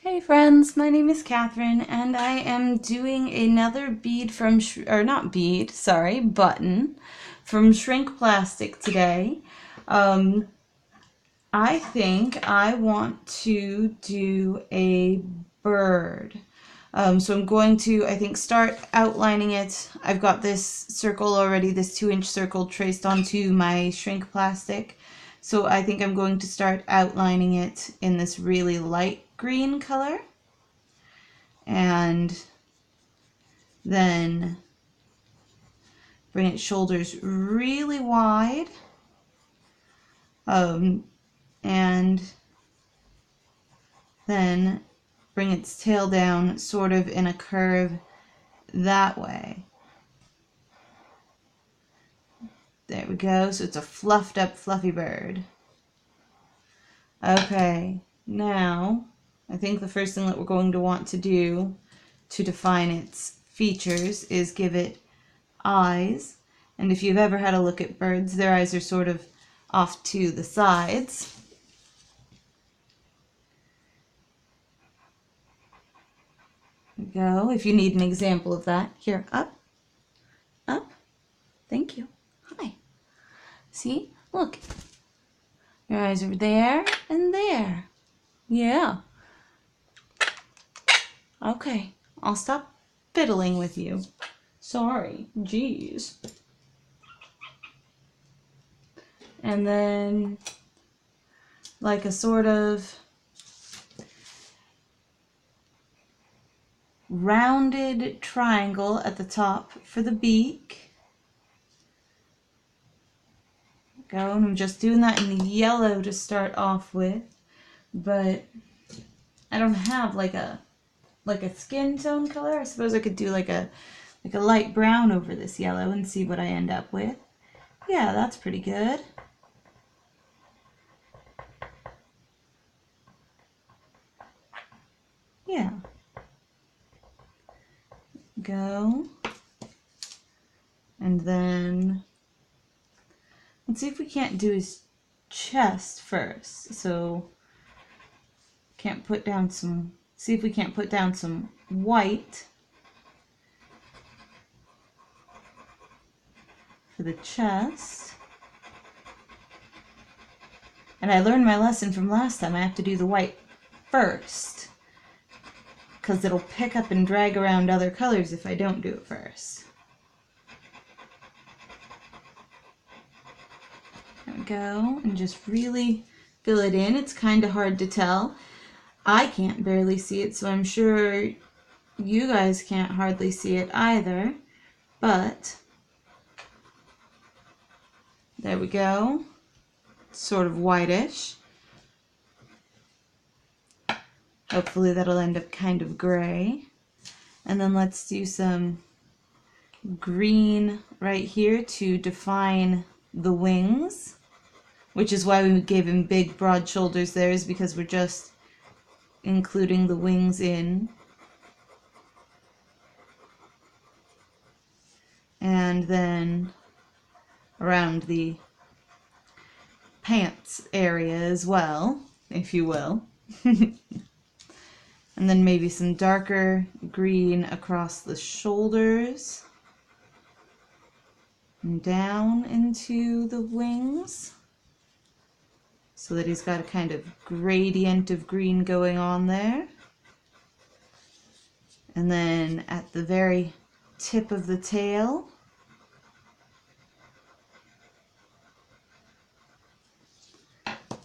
Hey friends, my name is Catherine and I am doing another bead from, button from Shrink Plastic today. I think I want to do a bird. So I'm going to, I think, start outlining it. I've got this circle already, this 2-inch circle traced onto my Shrink Plastic. So I think I'm going to start outlining it in this really light green color. And then bring its shoulders really wide, and then bring its tail down sort of in a curve that way. There we go. So it's a fluffed up fluffy bird. Okay, now I think the first thing that we're going to want to do to define its features is give it eyes. And if you've ever had a look at birds, their eyes are sort of off to the sides. There we go. If you need an example of that, here, up, up. Thank you. Hi. See? Look. Your eyes are there and there. Yeah. Okay. I'll stop fiddling with you. Sorry. Jeez. And then, like a sort of rounded triangle at the top for the beak. Go, and I'm just doing that in the yellow to start off with, but I don't have like a skin tone color. I suppose I could do like a light brown over this yellow and see what I end up with. Yeah, that's pretty good. Yeah. Go. And then let's see if we can't do his chest first. So can't put down some, see if we can't put down some white for the chest. And I learned my lesson from last time. I have to do the white first, because it'll pick up and drag around other colors if I don't do it first. There we go. And just really fill it in. It's kind of hard to tell. I can't barely see it, so I'm sure you guys can't hardly see it either. But there we go. It's sort of whitish. Hopefully that'll end up kind of gray. And then let's do some green right here to define the wings, which is why we gave him big broad shoulders there, is because we're just including the wings in. And then around the pants area as well, if you will. And then maybe some darker green across the shoulders and down into the wings, so that he's got a kind of gradient of green going on there. And then at the very tip of the tail,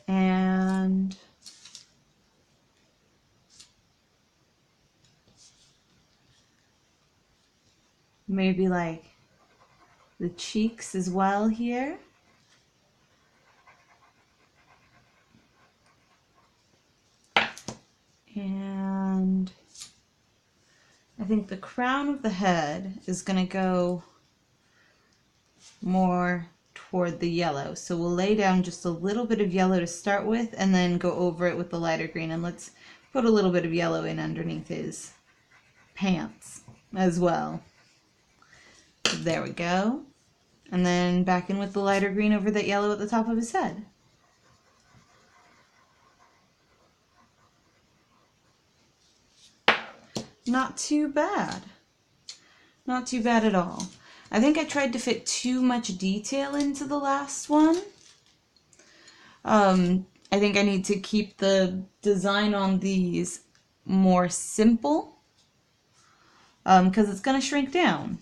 and maybe like the cheeks as well here. And I think the crown of the head is going to go more toward the yellow. So we'll lay down just a little bit of yellow to start with and then go over it with the lighter green. And let's put a little bit of yellow in underneath his pants as well. There we go. And then back in with the lighter green over that yellow at the top of his head. not too bad. Not too bad at all. I think I tried to fit too much detail into the last one. I think I need to keep the design on these more simple because it's going to shrink down.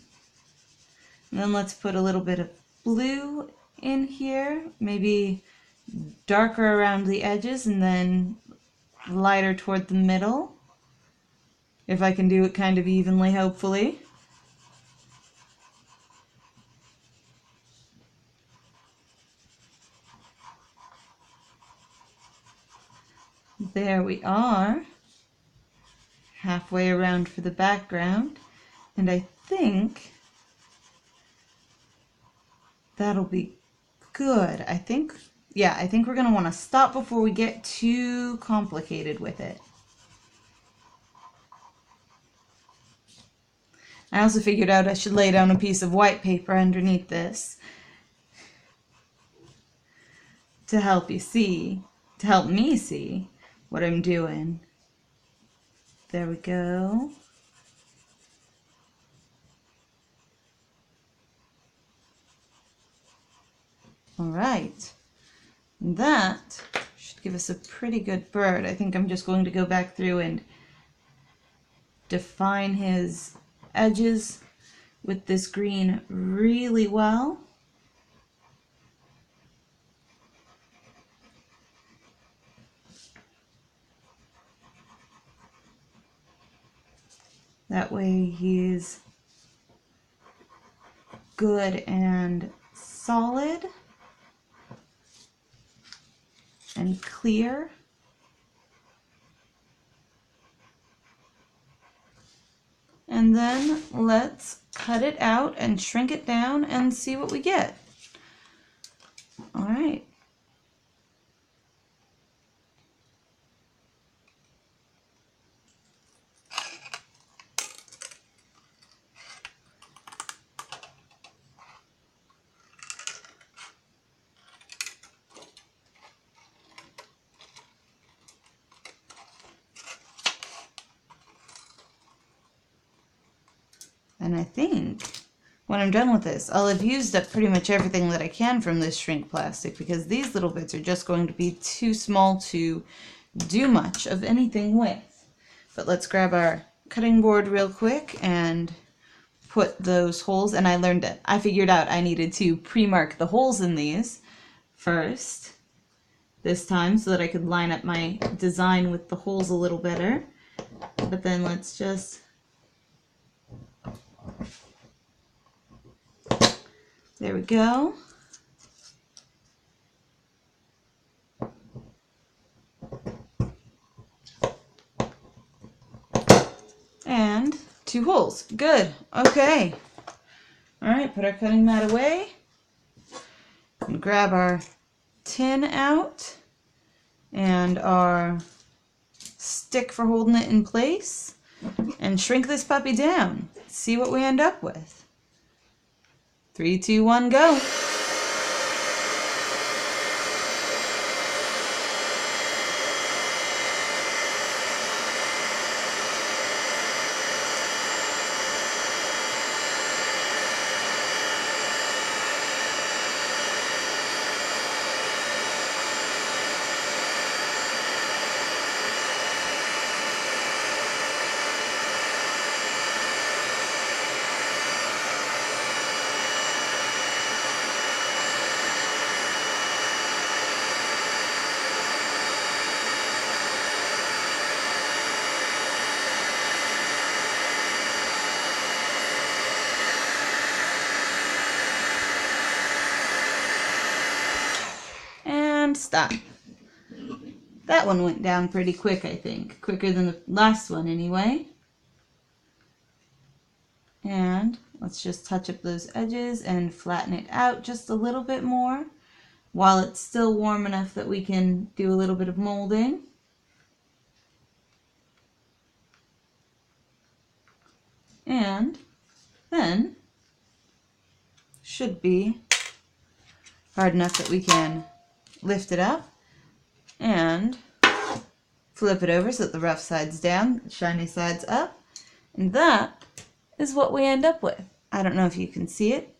And then let's put a little bit of blue in here, maybe darker around the edges and then lighter toward the middle. If I can do it kind of evenly, hopefully. There we are. Halfway around for the background. And I think that'll be good. I think we're going to want to stop before we get too complicated with it. I also figured out I should lay down a piece of white paper underneath this to help me see what I'm doing. There we go. All right. That should give us a pretty good bird. I think I'm just going to go back through and define his edges with this green really well. That way he's good and solid and clear. And then let's cut it out and shrink it down and see what we get. All right. And I think when I'm done with this, I'll have used up pretty much everything that I can from this shrink plastic because these little bits are just going to be too small to do much of anything with. But let's grab our cutting board real quick and put those holes. And I figured out I needed to pre-mark the holes in these first this time so that I could line up my design with the holes a little better. But then let's just... There we go. And 2 holes. Good. Okay. All right, put our cutting mat away and grab our tin out and our stick for holding it in place and shrink this puppy down. See what we end up with. 3, 2, 1, go. Stop. That one went down pretty quick, I think. Quicker than the last one anyway. And let's just touch up those edges and flatten it out just a little bit more while it's still warm enough that we can do a little bit of molding. And then should be hard enough that we can lift it up and flip it over so that the rough side's down, the shiny side's up, And that is what we end up with. I don't know if you can see it.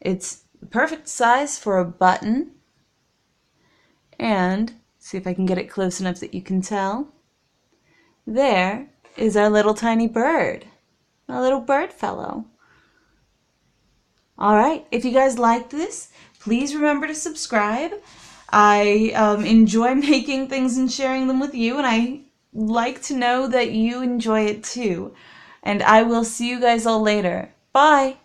It's the perfect size for a button. And see if I can get it close enough that you can tell. There is our little tiny bird, our little bird fellow. All right, if you guys liked this, please remember to subscribe. I enjoy making things and sharing them with you, and I like to know that you enjoy it too. And I will see you guys all later. Bye!